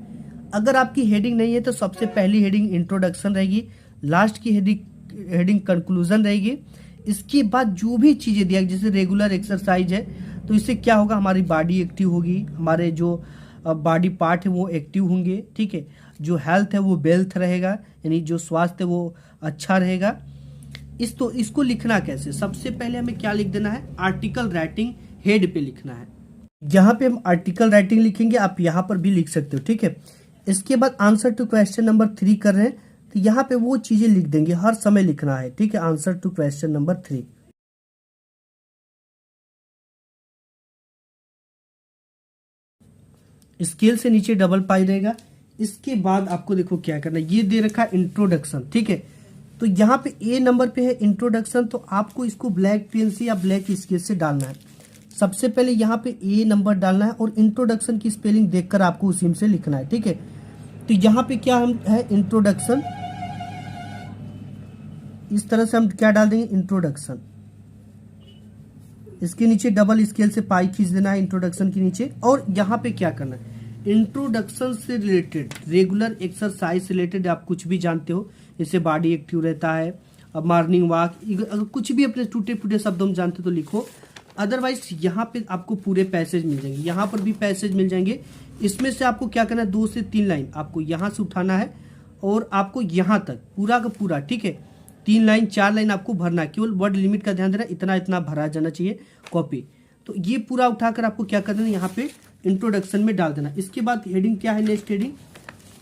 अगर आपकी हेडिंग नहीं है तो सबसे पहली हेडिंग इंट्रोडक्शन रहेगी, लास्ट की हेडिंग कंक्लूजन रहेगी। इसके बाद जो भी चीजें दिया, जैसे रेगुलर एक्सरसाइज है, तो इससे क्या होगा, हमारी बॉडी एक्टिव होगी, हमारे जो बॉडी पार्ट है वो एक्टिव होंगे, ठीक है। जो हेल्थ है वो वेल्थ रहेगा, यानी जो स्वास्थ्य है वो अच्छा रहेगा। इसको लिखना कैसे, सबसे पहले हमें क्या लिख देना है, आर्टिकल राइटिंग हेड पे लिखना है। यहाँ पे हम आर्टिकल राइटिंग लिखेंगे, आप यहाँ पर भी लिख सकते हो, ठीक है। इसके बाद आंसर टू क्वेश्चन नंबर 3 कर रहे हैं, तो यहाँ पे वो चीजें लिख देंगे, हर समय लिखना है, ठीक है। Answer to question number 3, scale से नीचे डबल पाई रहेगा। इसके बाद आपको देखो क्या करना है, ये दे रखा है इंट्रोडक्शन, ठीक है। तो यहाँ पे A नंबर पे है इंट्रोडक्शन, तो आपको इसको ब्लैक पेन से या ब्लैक स्केल से डालना है। सबसे पहले यहाँ पे A नंबर डालना है और इंट्रोडक्शन की स्पेलिंग देखकर आपको उसी से लिखना है, ठीक है। तो यहाँ पे क्या हम है, इंट्रोडक्शन, इस तरह से हम क्या डाल देंगे, इंट्रोडक्शन। इसके नीचे डबल स्केल से पाई खींच देना है इंट्रोडक्शन के नीचे। और यहाँ पे क्या करना है, इंट्रोडक्शन से रिलेटेड, रेगुलर एक्सरसाइज से रिलेटेड आप कुछ भी जानते हो, जैसे बॉडी एक्टिव रहता है, अब मॉर्निंग वॉक, अगर कुछ भी अपने टूटे फूटे शब्दों में जानते हो तो लिखो। अदरवाइज यहाँ पे आपको पूरे पैसेज मिल जाएंगे, यहाँ पर भी पैसेज मिल जाएंगे। इसमें से आपको क्या करना है, 2 से 3 लाइन आपको यहाँ से उठाना है और आपको यहाँ तक पूरा का पूरा, ठीक है, 3 लाइन 4 लाइन आपको भरना है। केवल वर्ड लिमिट का ध्यान देना, इतना इतना भरा जाना चाहिए कॉपी। तो ये पूरा उठाकर आपको क्या कर देना, यहाँ पे इंट्रोडक्शन में डाल देना। इसके बाद हेडिंग क्या है,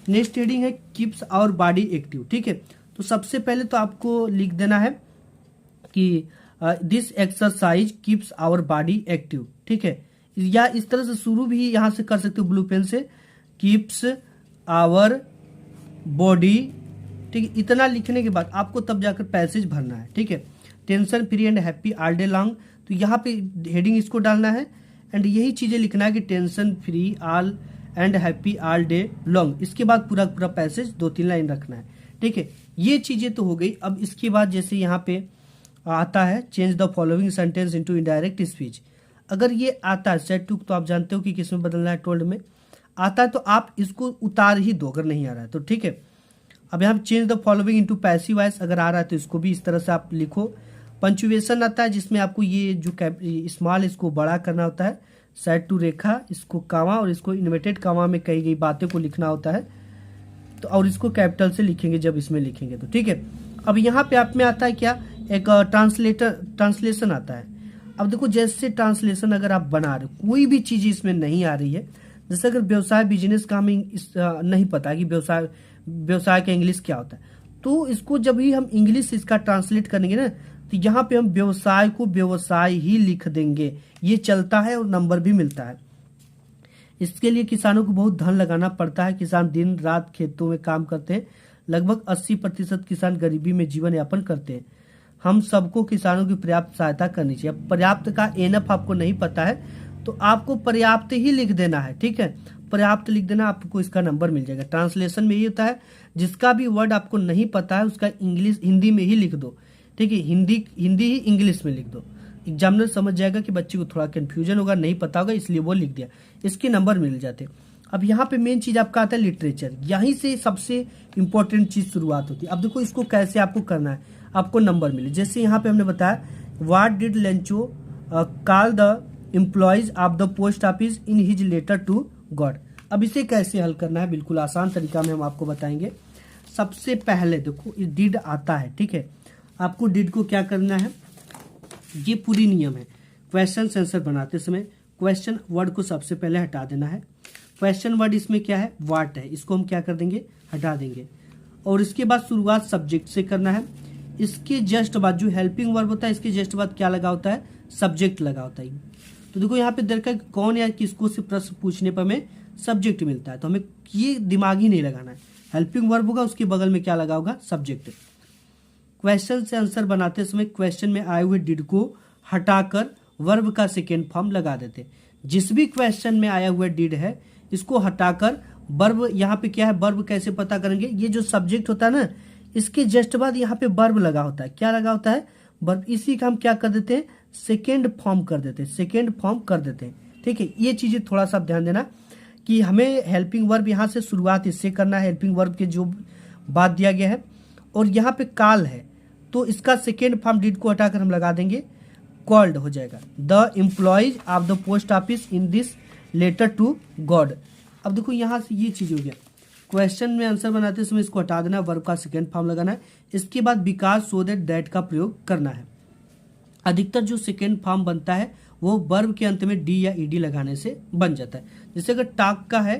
नेक्स्ट हेडिंग है कीप्स आवर बॉडी एक्टिव, ठीक है। तो सबसे पहले तो आपको लिख देना है कि this exercise keeps our body active, ठीक है। या इस तरह से शुरू भी यहाँ से कर सकते हो ब्लू पेन से, कीप्स आवर बॉडी, ठीक है। इतना लिखने के बाद आपको तब जाकर पैसेज भरना है, ठीक है। Tension free and happy all day long, तो यहाँ पे हेडिंग इसको डालना है एंड यही चीजें लिखना है कि tension free all and happy all day long. इसके बाद पूरा पूरा पैसेज 2-3 लाइन रखना है, ठीक है। ये चीजें तो हो गई। अब इसके बाद जैसे यहाँ पे आता है change the following sentence into indirect speech, अगर ये आता है सेट टू, तो आप जानते हो कि किसमें बदलना है, टोल्ड में आता है, तो आप इसको उतार ही दो अगर नहीं आ रहा है तो, ठीक है। अब यहाँ change the following into passive voice अगर आ रहा है तो इसको भी इस तरह से आप लिखो। पंचुएशन आता है जिसमें आपको ये जो स्मॉल इसको बड़ा करना होता है, साइड टू रेखा, इसको कामा और इसको इन्वर्टेड कामा में कही गई बातें को लिखना होता है, तो और इसको कैपिटल से लिखेंगे जब इसमें लिखेंगे तो, ठीक है। अब यहाँ पे आप में आता है क्या, एक ट्रांसलेशन आता है। अब देखो जैसे ट्रांसलेशन अगर आप बना रहे हो, कोई भी चीज इसमें नहीं आ रही है, जैसे अगर व्यवसाय बिजनेस का हमें नहीं पता कि व्यवसाय का इंग्लिश क्या होता है, तो इसको जब भी हम इंग्लिश इसका ट्रांसलेट करेंगे ना, तो यहाँ पे हम व्यवसाय को व्यवसाय ही लिख देंगे, ये चलता है और नंबर भी मिलता है। इसके लिए किसानों को बहुत धन लगाना पड़ता है, किसान दिन रात खेतों में काम करते हैं, लगभग 80% किसान गरीबी में जीवन यापन करते हैं। हम सबको किसानों की पर्याप्त सहायता करनी चाहिए। पर्याप्त का एनफ आपको नहीं पता है तो आपको पर्याप्त ही लिख देना है, ठीक है, पर्याप्त लिख देना, आपको इसका नंबर मिल जाएगा। ट्रांसलेशन में ये होता है जिसका भी वर्ड आपको नहीं पता है उसका इंग्लिश हिंदी में ही लिख दो, ठीक है, हिंदी ही इंग्लिश में लिख दो, एग्जामिनर समझ जाएगा कि बच्चे को थोड़ा कंफ्यूजन होगा, नहीं पता होगा, इसलिए वो लिख दिया, इसके नंबर मिल जाते। अब यहाँ पे मेन चीज आपका आता है लिटरेचर, यहीं से सबसे इंपॉर्टेंट चीज शुरुआत होती है। अब देखो इसको कैसे आपको करना है, आपको नंबर मिले, जैसे यहाँ पे हमने बताया what did Lencho call the employees of the post office in his letter to God. अब इसे कैसे हल करना है, बिल्कुल आसान तरीका में हम आपको बताएंगे। सबसे पहले देखो डिड आता है, ठीक है, आपको डिड को क्या करना है, ये पूरी नियम है। क्वेश्चन आंसर बनाते समय क्वेश्चन वर्ड को सबसे पहले हटा देना है। क्वेश्चन वर्ड इसमें क्या है, व्हाट है, इसको हम क्या कर देंगे, हटा देंगे। और इसके बाद शुरुआत सब्जेक्ट से करना है। इसके जस्ट बाद जो हेल्पिंग वर्ब होता है, इसके जस्ट बाद क्या लगा होता है, सब्जेक्ट लगा होता है। तो देखो यहाँ पे दरकार कौन या किसको से प्रश्न पूछने पर हमें सब्जेक्ट मिलता है, तो हमें ये दिमाग ही नहीं लगाना है। हेल्पिंग वर्ब होगा, उसके बगल में क्या लगा होगा, सब्जेक्ट। क्वेश्चन से आंसर बनाते समय क्वेश्चन में आए हुए डिड को हटाकर वर्ब का सेकेंड फॉर्म लगा देते। जिस भी क्वेश्चन में आया हुआ डिड है इसको हटाकर वर्ब, यहाँ पे क्या है, वर्ब कैसे पता करेंगे, ये जो सब्जेक्ट होता है ना, इसके जस्ट बाद यहाँ पे वर्ब लगा होता है, क्या लगा होता है, वर्ब। इसी का हम क्या कर देते हैं, सेकेंड फॉर्म कर देते हैं, सेकेंड फॉर्म कर देते हैं, ठीक है। ये चीजें थोड़ा सा ध्यान देना कि हमें हेल्पिंग वर्ब यहाँ से शुरुआत इससे करना है, हेल्पिंग वर्ब के जो बात दिया गया है। और यहाँ पे कॉल है तो इसका सेकेंड फॉर्म डिड को हटाकर हम लगा देंगे, कॉल्ड हो जाएगा। The employees of the post office in this letter to God. अब देखो यहाँ से ये चीज हो गया, क्वेश्चन में आंसर बनाते समय इसको हटा देना, वर्ब का सेकेंड फॉर्म लगाना है। इसके बाद बिकॉज, सो दैट, दैट का प्रयोग करना है। अधिकतर जो सेकेंड फॉर्म बनता है वो वर्ब के अंत में डी या ईडी लगाने से बन जाता है। जैसे अगर टाक का है,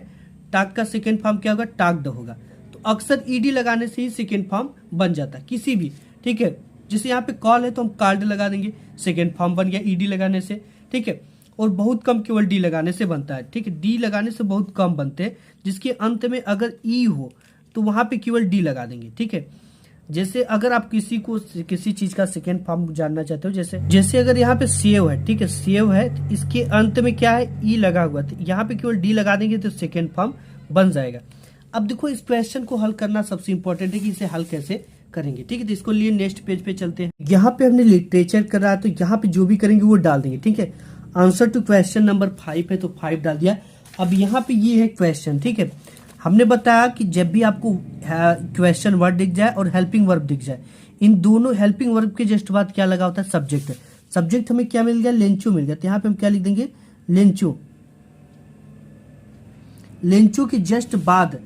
टाक का सेकेंड फॉर्म क्या होगा, टाक्ड होगा, तो अक्सर ईडी लगाने से ही सेकेंड फॉर्म बन जाता है किसी भी, ठीक है। जैसे यहाँ पे कॉल है तो हम कॉल्ड लगा देंगे, सेकेंड फॉर्म बन गया ईडी लगाने से, ठीक है। और बहुत कम केवल डी लगाने से बनता है, ठीक है, डी लगाने से बहुत कम बनते हैं। जिसके अंत में अगर ई हो तो वहां पे केवल डी लगा देंगे, ठीक है। जैसे अगर आप किसी चीज का सेकेंड फॉर्म जानना चाहते हो, जैसे अगर यहाँ पे सेव है, ठीक है, सेव है, तो इसके अंत में क्या है, ई लगा हुआ, तो यहाँ पे केवल डी लगा देंगे तो सेकेंड फॉर्म बन जाएगा। अब देखो इस क्वेश्चन को हल करना सबसे इंपॉर्टेंट है कि इसे हल कैसे करेंगे, ठीक है। तो इसको लिए नेक्स्ट पेज पे चलते हैं। यहाँ पे हमने लिटरेचर कर रहा है तो यहाँ पे जो भी करेंगे वो डाल देंगे, ठीक है। आंसर टू क्वेश्चन नंबर 5 है तो 5 डाल दिया। अब यहाँ पे ये है क्वेश्चन, ठीक है। हमने बताया कि जब भी आपको क्वेश्चन वर्ड दिख जाए और हेल्पिंग वर्ब दिख जाए, इन दोनों हेल्पिंग वर्ब के जस्ट बाद क्या लगा होता है, सब्जेक्ट। सब्जेक्ट हमें क्या मिल गया, लेंचो मिल गया, तो यहाँ पे हम क्या लिख देंगे, लेंचो। लेंचो के जस्ट बाद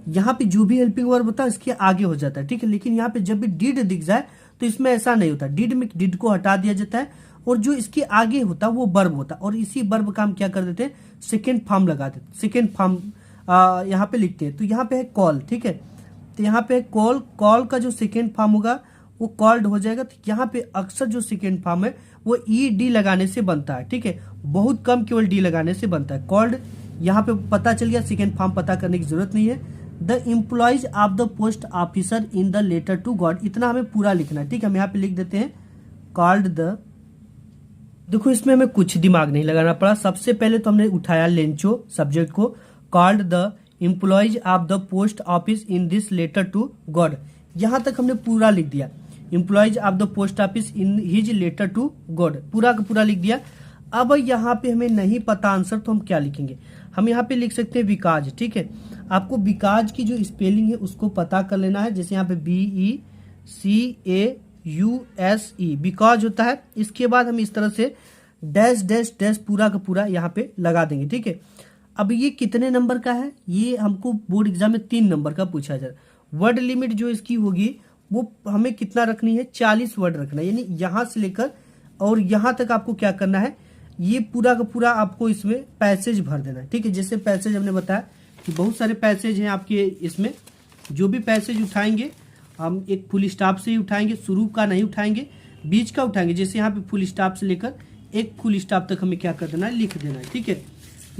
यहाँ पे जो भी हेल्पिंग वर्ब होता है इसके आगे हो जाता है, ठीक है। लेकिन यहाँ पे जब भी डिड दिख जाए तो इसमें ऐसा नहीं होता, डिड में डिड को हटा दिया जाता है और जो इसके आगे होता है वो वर्ब होता है, और इसी वर्ब का हम क्या कर देते हैं, सेकेंड फॉर्म लगा देते, सेकेंड फॉर्म यहाँ पे लिखते हैं। तो यहाँ पे है कॉल, ठीक है, तो यहाँ पे कॉल, कॉल का जो सेकेंड फॉर्म होगा वो कॉल्ड हो जाएगा। तो यहाँ पे अक्सर जो सेकेंड फॉर्म है वो ई डी लगाने से बनता है, ठीक है, बहुत कम केवल डी लगाने से बनता है, कॉल्ड। यहाँ पे पता चल गया, सेकेंड फॉर्म पता करने की जरूरत नहीं है। The employees of the post officer in the letter to God, इतना हमें पूरा लिखना है, ठीक है। हम यहाँ पे लिख देते हैं कॉल्ड द। देखो इसमें हमें कुछ दिमाग नहीं लगाना पड़ा। सबसे पहले तो हमने उठाया लेंचो सब्जेक्ट को, called the employees of the post office in this letter to God, यहां तक हमने पूरा लिख दिया। Employees of the post office in his letter to God, पूरा का पूरा लिख दिया। अब यहाँ पे हमें नहीं पता आंसर तो हम क्या लिखेंगे, हम यहाँ पे लिख सकते हैं विकाज। ठीक है, आपको विकाज की जो स्पेलिंग है उसको पता कर लेना है। जैसे यहाँ पे BECAUSE बिकॉज होता है। इसके बाद हम इस तरह से डैश डैश डैश पूरा का पूरा यहाँ पे लगा देंगे। ठीक है, अब ये कितने नंबर का है, ये हमको बोर्ड एग्जाम में 3 नंबर का पूछा जाए। वर्ड लिमिट जो इसकी होगी वो हमें कितना रखनी है, 40 वर्ड रखना है। यानी यहाँ से लेकर और यहाँ तक आपको क्या करना है, ये पूरा का पूरा आपको इसमें पैसेज भर देना है। ठीक है, जैसे पैसेज हमने बताया कि बहुत सारे पैसेज हैं आपके इसमें। जो भी पैसेज उठाएंगे हम एक फुल स्टॉप से ही उठाएंगे, शुरू का नहीं उठाएंगे, बीच का उठाएंगे। जैसे यहाँ पे फुल स्टॉप से लेकर एक फुल स्टॉप तक हमें क्या कर देना है, लिख देना है। ठीक है,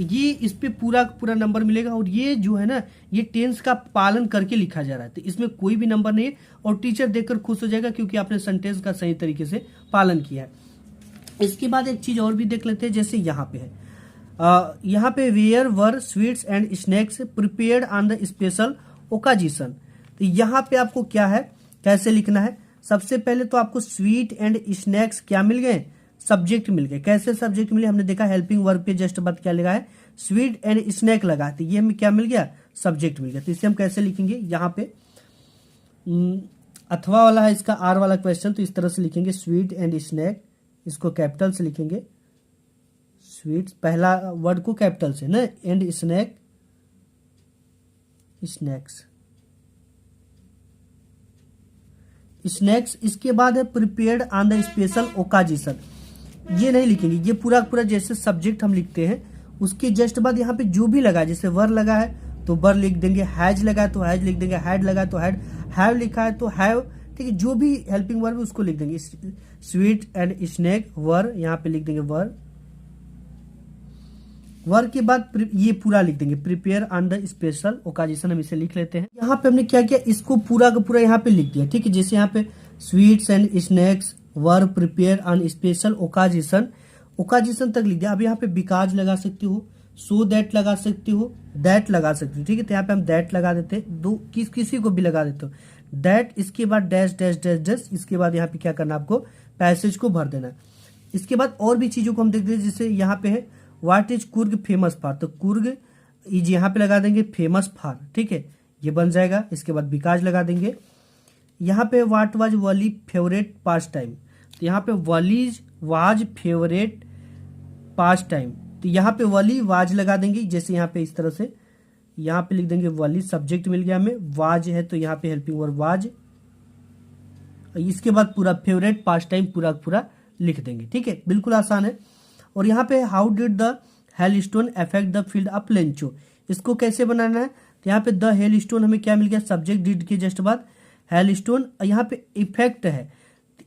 ये इस पे पूरा पूरा नंबर मिलेगा। और ये जो है ना, ये टेंस का पालन करके लिखा जा रहा है, तो इसमें कोई भी नंबर नहीं है। और टीचर देखकर खुश हो जाएगा क्योंकि आपने सेंटेंस का सही तरीके से पालन किया है। इसके बाद एक चीज और भी देख लेते हैं। जैसे यहाँ पे है, यहाँ पे where were sweets and snacks prepared on the special occasion. तो यहाँ पे आपको क्या है, कैसे लिखना है। सबसे पहले तो आपको स्वीट एंड स्नैक्स क्या मिल गए, सब्जेक्ट मिल गए। कैसे सब्जेक्ट मिले, हमने देखा हेल्पिंग वर्ब पे जस्ट बाद क्या लगा है, स्वीट एंड स्नैक लगा। तो ये हमें क्या मिल गया, सब्जेक्ट मिल गया। तो इसे हम कैसे लिखेंगे, यहाँ पे अथवा वाला है इसका आर वाला क्वेश्चन, तो इस तरह से लिखेंगे स्वीट एंड स्नैक, इसको कैपिटल से लिखेंगे। स्वीट पहला वर्ड को कैपिटल से ना, एंड स्नैक स्नैक्स स्नैक्स। इसके बाद है प्रिपेयर्ड ऑन द स्पेशल ओकाजिशन। ये नहीं लिखेंगे, ये पूरा पूरा जैसे सब्जेक्ट हम लिखते हैं उसके जस्ट बाद यहाँ पे जो भी लगा है, जैसे वर लगा है तो वर लिख देंगे, हैज लगा है तो हैज लिख देंगे, हैड लगा है तो हैड, हैव लिखा है तो हैव। ठीक है, जो भी हेल्पिंग वर्ब है उसको लिख देंगे। स्वीट एंड स्नैक वर, यहाँ पे लिख देंगे वर। वर के बाद ये पूरा लिख देंगे प्रिपेयर ऑन द स्पेशल ओकाजिशन, हम इसे लिख लेते हैं। यहाँ पे हमने क्या किया, इसको पूरा का पूरा यहाँ पे लिख दिया। ठीक है, जैसे यहाँ पे sweets and snacks were prepare on special occasion, occasion तक लिख दिया। अब यहाँ पे बिकॉज लगा सकते हो, सो दैट लगा सकते हो, दैट लगा सकते हो। ठीक है, तो यहाँ पे हम दैट लगा देते हैं, दो किसी को भी लगा देते हो दैट। इसके बाद डैश डैश डैश डैश, इसके बाद यहाँ पे क्या करना, आपको पैसेज को भर देना। इसके बाद और भी चीजों को हम देखते हैं। जैसे यहाँ पे है what is Coorg famous for, तो कुर्ग इज यहाँ पे लगा देंगे फेमस फॉर। ठीक है, ये बन जाएगा। इसके बाद बिकॉज लगा देंगे। यहाँ पे what was Wali favourite pass time, तो यहाँ पे वलीज वाज फेवरेट पास टाइम, तो यहाँ पे वली वाज लगा देंगे। जैसे यहाँ पे इस तरह से यहाँ पे लिख देंगे वली, सब्जेक्ट मिल गया हमें, वाज है तो यहाँ पे हेल्पिंग वर्ब वाज। इसके बाद पूरा फेवरेट पास टाइम पूरा पूरा लिख देंगे। ठीक है, बिल्कुल आसान है। और यहाँ पे how did the hell stone affect the field of Lencho, इसको कैसे बनाना है। तो यहाँ पे द हेल स्टोन हमें क्या मिल गया, सब्जेक्ट डिड के जस्ट बाद हेल स्टोन। यहाँ पे इफेक्ट है,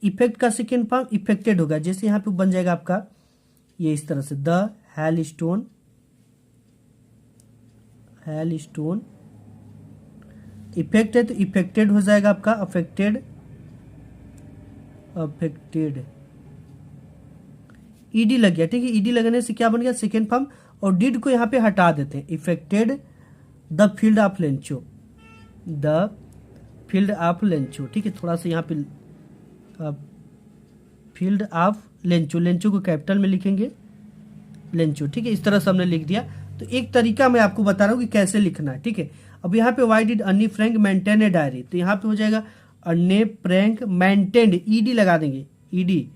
इफेक्ट का सेकेंड फॉर्म इफेक्टेड होगा। जैसे यहाँ पे बन जाएगा आपका ये इस तरह से the hell stone, hello stone effect है तो इफेक्टेड हो जाएगा आपका अफेक्टेड, अफेक्टेड ईडी लग गया। ठीक है, ईडी लगने से क्या बन गया, सेकेंड फॉर्म। और डिड को यहाँ पे हटा देते हैं, affected the field of Lencho, the field of Lencho. ठीक है, थोड़ा सा यहाँ पे फील्ड ऑफ लेंचो, लेंचो को कैपिटल में लिखेंगे लेंचो। ठीक है, इस तरह से हमने लिख दिया। तो एक तरीका मैं आपको बता रहा हूँ कि कैसे लिखना है। ठीक है, अब यहाँ पे वाई डिड अन्नी फ्रैंक मेंटेन ए डायरी, तो यहाँ पे हो जाएगा अन्ने फ्रैंक मेंटेन्ड, ईडी लगा देंगे, ईडी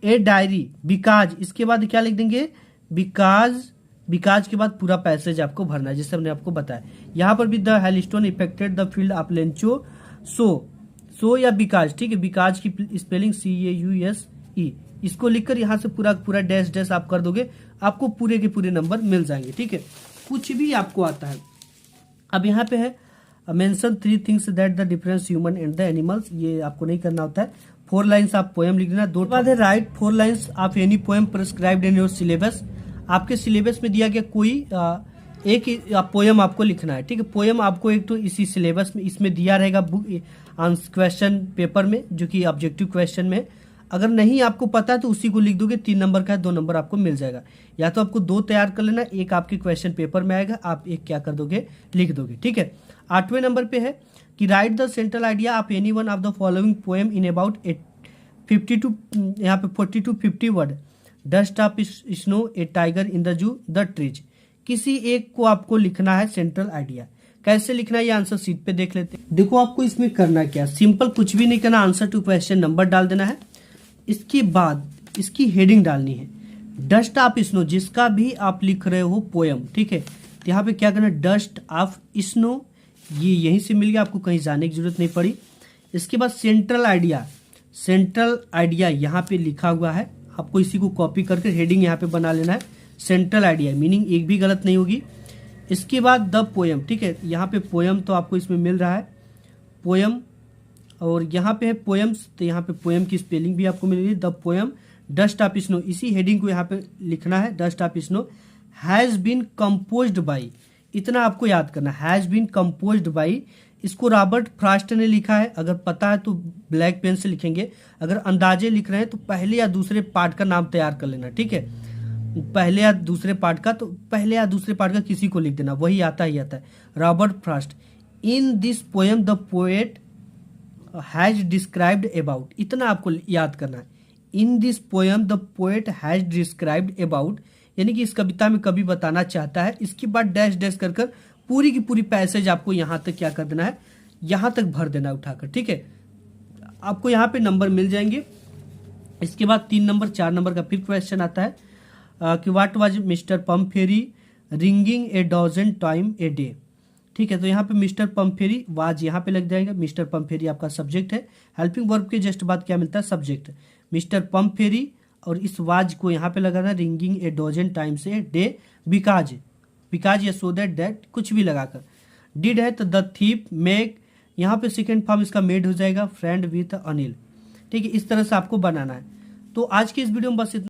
ए डायरी बिकॉज। इसके बाद क्या लिख देंगे, बिकॉज, बिकॉज के बाद पूरा पैसेज आपको भरना है जैसे हमने आपको बताया। यहाँ पर भी the hailstone affected the field of Lencho, so या बिकॉज। ठीक है, बिकॉज की स्पेलिंग CAUSE, इसको लिखकर यहाँ से पूरा पूरा डैश डैश आप कर दोगे, आपको पूरे के पूरे नंबर मिल जाएंगे। ठीक है, कुछ भी आपको आता है। अब यहाँ पे है mention 3 things that the difference human and the animals, ये आपको नहीं करना होता है। 4 लाइन्स आप पोएम लिख देना। दो बाद है right 4 lines of any poem prescribed in your syllabus, आपके सिलेबस में दिया गया कोई एक पोएम आपको लिखना है। ठीक है, पोएम आपको एक तो इसी सिलेबस में इसमें दिया रहेगा बुक क्वेश्चन पेपर में, जो कि ऑब्जेक्टिव क्वेश्चन में। अगर नहीं आपको पता है तो उसी को लिख दोगे, 3 नंबर का है, 2 नंबर आपको मिल जाएगा। या तो आपको 2 तैयार कर लेना, एक आपके क्वेश्चन पेपर में आएगा, आप एक क्या कर दोगे, लिख दोगे। ठीक है, 8वें नंबर पे है कि right the central idea of any one of the following poem in about 50 to यहाँ पे 40 to 50 word. Dust of snow, A tiger in the zoo, the trees, किसी एक को आपको लिखना है सेंट्रल आइडिया। कैसे लिखना है ये आंसर शीट पे देख लेते हैं। देखो आपको इसमें करना क्या, सिंपल कुछ भी नहीं करना, आंसर टू क्वेश्चन नंबर डाल देना है। इसके बाद इसकी हेडिंग डालनी है, डस्ट ऑफ स्नो, जिसका भी आप लिख रहे हो पोयम, ठीक है। तो यहाँ पे क्या करना है, डस्ट ऑफ स्नो, ये यहीं से मिल गया, आपको कहीं जाने की जरूरत नहीं पड़ी। इसके बाद सेंट्रल आइडिया, सेंट्रल आइडिया यहाँ पे लिखा हुआ है, आपको इसी को कॉपी करके हेडिंग यहाँ पे बना लेना है, सेंट्रल आइडिया, मीनिंग एक भी गलत नहीं होगी। इसके बाद द पोयम, ठीक है, यहाँ पे पोयम तो आपको इसमें मिल रहा है पोयम, और यहाँ पे है पोयम्स, तो यहाँ पे पोयम की स्पेलिंग भी आपको मिल रही है, the poem dust of snow, इसी हेडिंग को यहाँ पे लिखना है, dust of snow has been composed by, इतना आपको याद करना, हैज बीन कंपोज्ड बाई, इसको रॉबर्ट फ्रॉस्ट ने लिखा है। अगर पता है तो ब्लैक पेन से लिखेंगे, अगर अंदाजे लिख रहे हैं तो पहले या दूसरे पार्ट का नाम तैयार कर लेना, ठीक है, पहले या दूसरे पार्ट का, तो पहले या दूसरे पार्ट का किसी को लिख देना, वही आता ही आता है, Robert Frost. In this poem the poet has described about, इतना आपको याद करना है, in this poem the poet has described about, यानी कि इस कविता में कवि बताना चाहता है। इसके बाद डैश डैश कर कर पूरी की पूरी पैसेज आपको यहाँ तक क्या कर देना है, यहाँ तक भर देना है उठाकर, ठीक है। आपको यहाँ पे नंबर मिल जाएंगे। इसके बाद 3 नंबर 4 नंबर का फिर क्वेश्चन आता है कि what was mister Pumphrey ringing a dozen time a day, ठीक है। तो यहाँ पे मिस्टर पम्फेरी वाज यहाँ पे लग जाएगा, मिस्टर पम्फेरी आपका सब्जेक्ट है, हेल्पिंग वर्ब के जस्ट बाद क्या मिलता है, सब्जेक्ट, मिस्टर पम्फेरी, और इस वाज को यहाँ पे लगाना ringing a dozen times a day, because, because या सो दैट कुछ भी लगाकर, डिड है तो द थीप मेक, यहाँ पे सेकेंड फॉर्म इसका मेड हो जाएगा, फ्रेंड विथ अनिल, ठीक है। इस तरह से आपको बनाना है। तो आज की इस वीडियो में बस इतना।